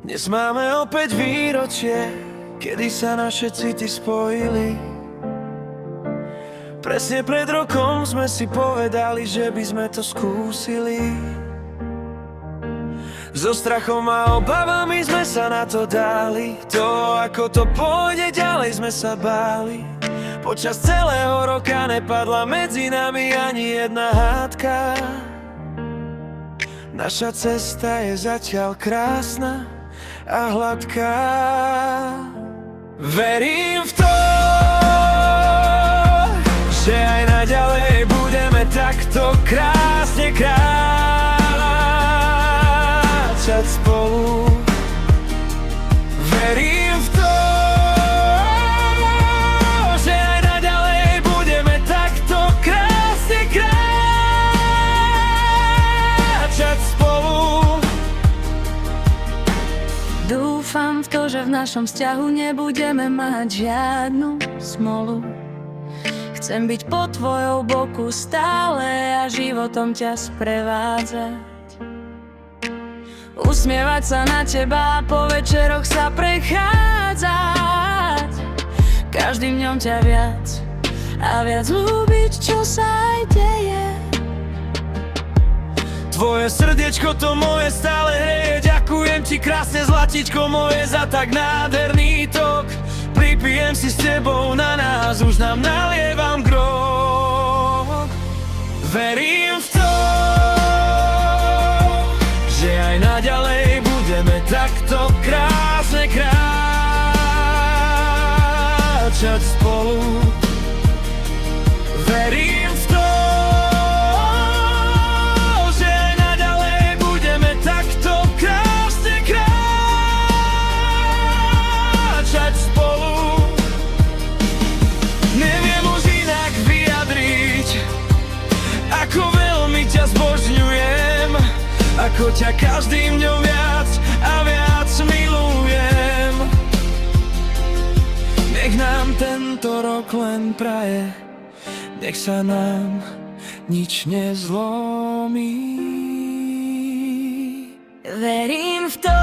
Dnes máme opäť výročie, kedy sa naše city spojili. Presne pred rokom sme si povedali, že by sme to skúsili. So strachom a obavami sme sa na to dali. To, ako to pôjde ďalej, sme sa báli. Počas celého roka nepadla medzi nami ani jedna hádka. Naša cesta je zatiaľ krásna a hladká. Verím v to, že aj naďalej budeme takto krásne kráčať spolu. Verím v to, že aj naďalej budeme takto krásne kráčať spolu. Dúfam v to, že v našom vzťahu nebudeme mať žiadnu smolu. Chcem byť po tvojou boku stále a životom ťa sprevádzať. Usmievať sa na teba a po večeroch sa prechádzať. Každým dňom ťa viac a viac ľúbiť, čo sa aj deje. Tvoje srdiečko to moje stále hreje. Ďakujem ti krásne zlatičko moje za tak nádherný tok. Pripijem si s tebou na nás, už nám nalievam grog. Verím v to, že aj naďalej budeme takto krásne kráčať spolu. Verím v to, že aj naďalej budeme takto krásne kráčať spolu. Neviem už inak vyjadriť, ako veľmi ťa zbožňujem, ako ťa každým dňom viac a viac milujem. Nech nám tento rok len praje, nech sa nám nič nezlomí. Verím v to,